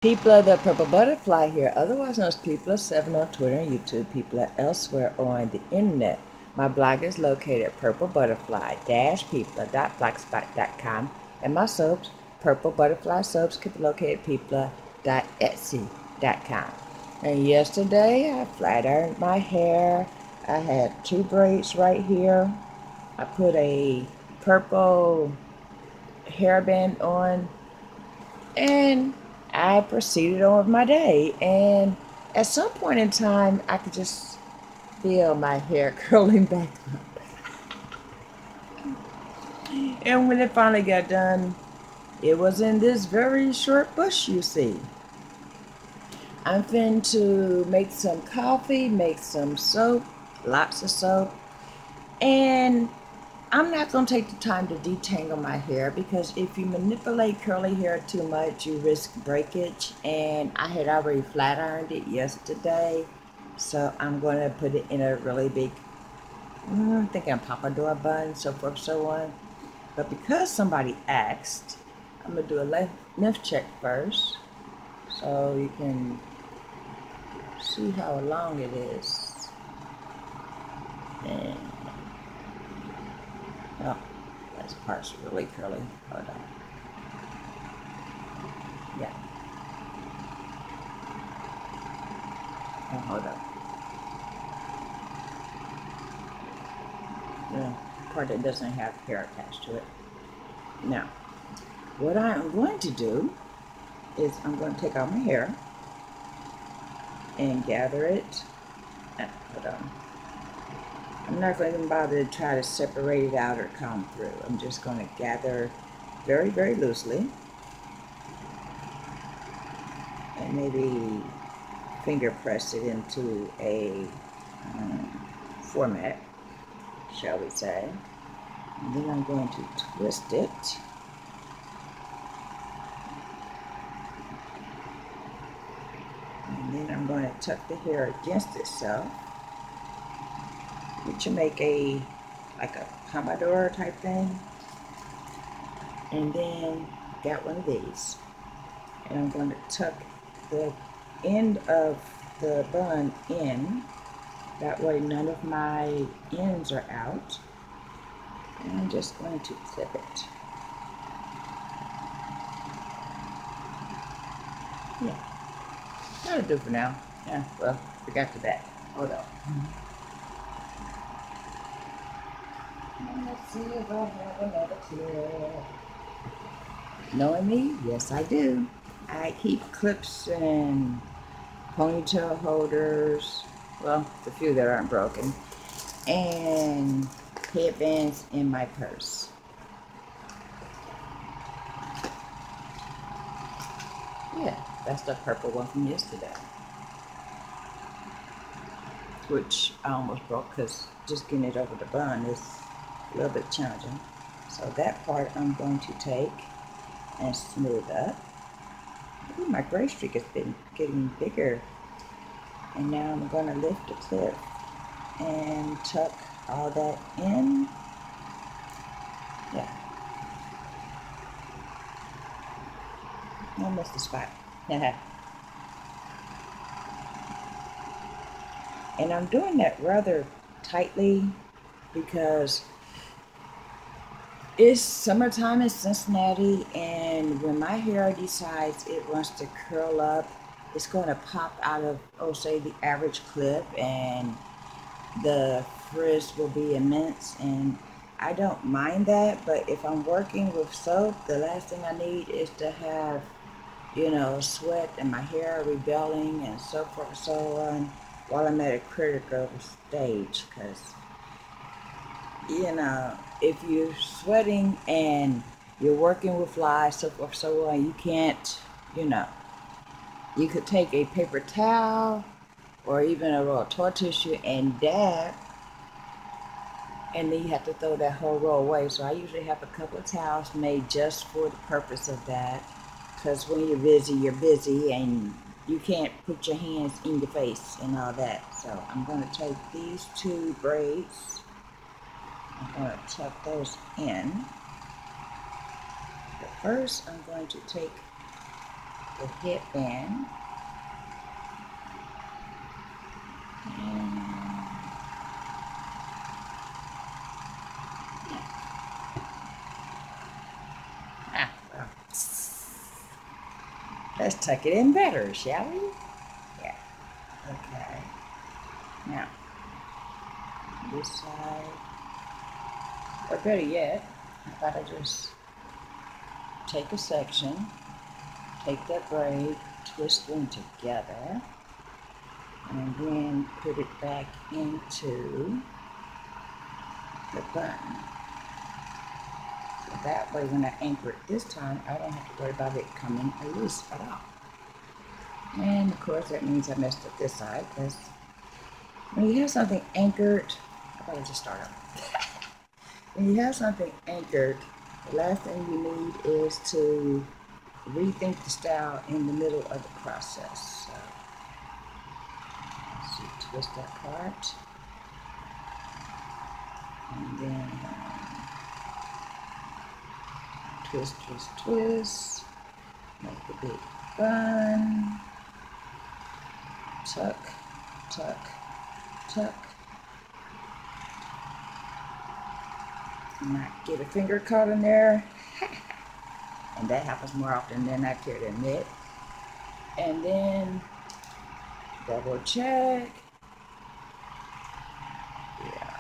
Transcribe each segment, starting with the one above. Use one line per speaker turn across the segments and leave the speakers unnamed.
People the Purple Butterfly here, otherwise known as People7 on Twitter and YouTube, people elsewhere on the internet. My blog is located at purplebutterfly-people.blogspot.com, and my soaps, Purple Butterfly Soaps, can be located at people.etsy.com. And yesterday, I flat ironed my hair. I had 2 braids right here. I put a purple hairband on, and I proceeded on with my day. And at some point in time, I could just feel my hair curling back up. And when it finally got done, it was in this very short bush, you see. I'm finna to make some coffee, make some soap, lots of soap, and I'm not going to take the time to detangle my hair, because if you manipulate curly hair too much, you risk breakage, and I had already flat ironed it yesterday, so I'm going to put it in a really big, I'm thinking a pompadour bun, so forth, so on. But because somebody asked, I'm going to do a length check first, so you can see how long it is. And oh, this part's really curly. Hold on. Yeah. Oh, hold on. The part that doesn't have hair attached to it. Now, what I'm going to do is I'm going to take out my hair and gather it. Hold on. I'm not going to bother to try to separate it out or comb through. I'm just going to gather very, very loosely, and maybe finger press it into a format, shall we say. And then I'm going to twist it. And then I'm going to tuck the hair against itself, which will make like a pompadour type thing. And then got one of these, and I'm going to tuck the end of the bun in. That way none of my ends are out. And I'm just going to clip it. Yeah, that'll do for now. Yeah, well, forgot the back. Hold on. Let's see if I have another clip. Knowing me, yes I do. I keep clips and ponytail holders, well, the few that aren't broken, and headbands in my purse. Yeah, that's the purple one from yesterday, which I almost broke because just getting it over the bun is a little bit challenging. So that part I'm going to take and smooth up. Ooh, my gray streak has been getting bigger. And now I'm going to lift the clip and tuck all that in. Yeah. I missed the spot. And I'm doing that rather tightly because it's summertime in Cincinnati, and when my hair decides it wants to curl up, it's going to pop out of, oh, say the average clip, and the frizz will be immense, and I don't mind that. But if I'm working with soap, the last thing I need is to have, you know, sweat and my hair rebelling and so forth and so on while I'm at a critical stage. Because, you know, if you're sweating and you're working with flies, so forth, so on, you can't, you know, you could take a paper towel or even a roll of toilet tissue and dab, and then you have to throw that whole roll away. So I usually have a couple of towels made just for the purpose of that, because when you're busy, and you can't put your hands in your face and all that. So I'm going to take these 2 braids, I'm going to tuck those in. But first I'm going to take the headband. And well, let's tuck it in better, shall we? Yeah. Okay. Now, this side, or better yet, I gotta just take a section, take that braid, twist them together, and then put it back into the bun. So that way when I anchor it this time, I don't have to worry about it coming loose at all. And of course that means I messed up this side, because when you have something anchored, I better just start up. When you have something anchored, the last thing you need is to rethink the style in the middle of the process. So, let's see, twist that part, and then twist, twist, twist, make the big bun, tuck, tuck, tuck, and not get a finger caught in there. And that happens more often than I care to admit. And then double check. Yeah.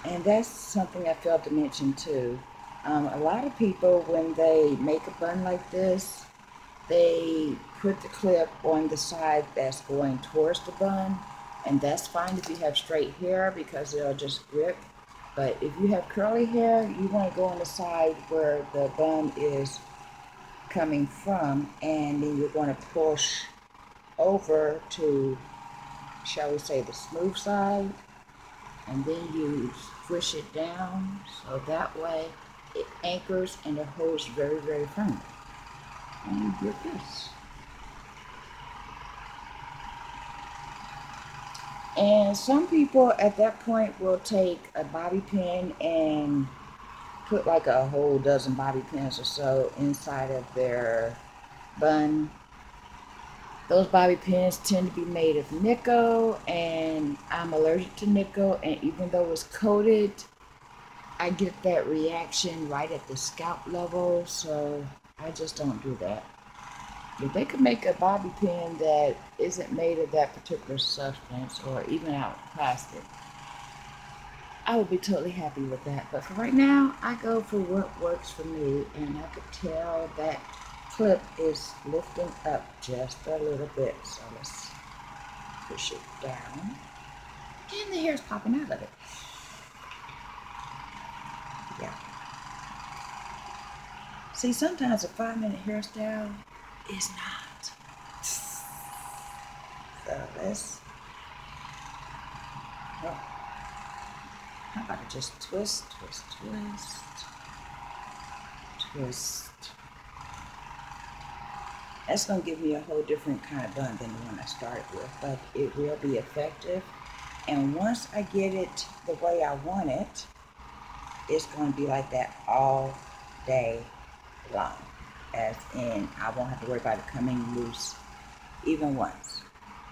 And that's something I failed to mention too. A lot of people, when they make a bun like this, they put the clip on the side that's going towards the bun. And that's fine if you have straight hair, because it'll just grip. But if you have curly hair, you want to go on the side where the bun is coming from, and then you're going to push over to, shall we say, the smooth side, and then you push it down, so that way it anchors and it holds very, very firmly. And you get this. And some people at that point will take a bobby pin and put like a whole dozen bobby pins or so inside of their bun. Those bobby pins tend to be made of nickel, and I'm allergic to nickel, and even though it's coated, I get that reaction right at the scalp level, so I just don't do that. If they could make a bobby pin that isn't made of that particular substance, or even out of plastic, I would be totally happy with that. But for right now, I go for what works for me, and I could tell that clip is lifting up just a little bit. So let's push it down, and the hair's popping out of it. Yeah. See, sometimes a 5-minute hairstyle is not. So let's, oh, how about I just twist, twist, twist, twist. That's going to give me a whole different kind of bun than the one I started with, but it will be effective. And once I get it the way I want it, it's going to be like that all day long. As in, I won't have to worry about it coming loose even once.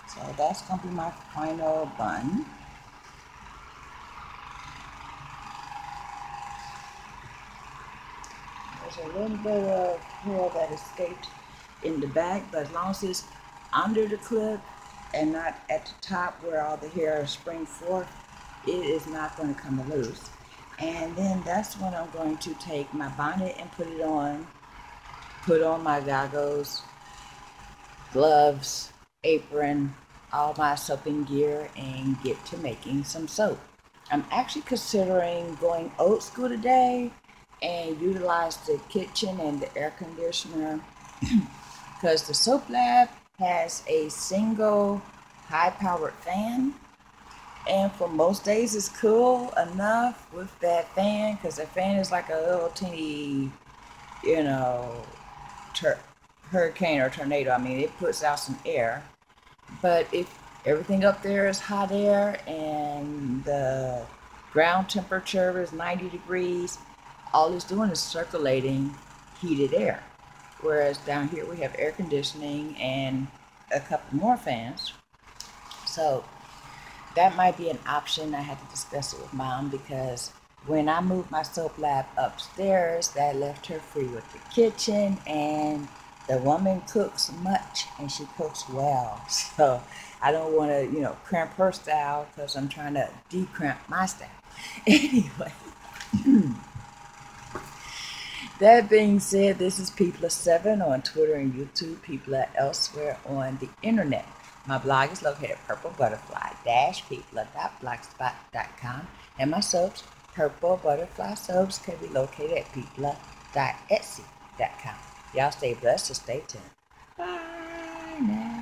So that's going to be my final bun. There's a little bit of hair that escaped in the back, but as long as it's under the clip and not at the top where all the hair springs forth, it is not going to come loose. And then that's when I'm going to take my bonnet and put it on, put on my goggles, gloves, apron, all my soaping gear, and get to making some soap. I'm actually considering going old school today and utilize the kitchen and the air conditioner because the soap lab has a single high-powered fan, and for most days it's cool enough with that fan, because the fan is like a little teeny, you know, hurricane or tornado. I mean, it puts out some air, but if everything up there is hot air and the ground temperature is 90 degrees, all it's doing is circulating heated air. Whereas down here we have air conditioning and a couple more fans. So that might be an option. I had to discuss it with Mom because when I moved my soap lab upstairs, that left her free with the kitchen, and the woman cooks much and she cooks well. So I don't want to, cramp her style because I'm trying to decramp my style. Anyway, that being said, this is People7 on Twitter and YouTube, People elsewhere on the internet. My blog is located at purplebutterfly-people.blogspot.com, and my soaps, Purple Butterfly Soaps, can be located at people.etsy.com. Y'all stay blessed and stay tuned. Bye now.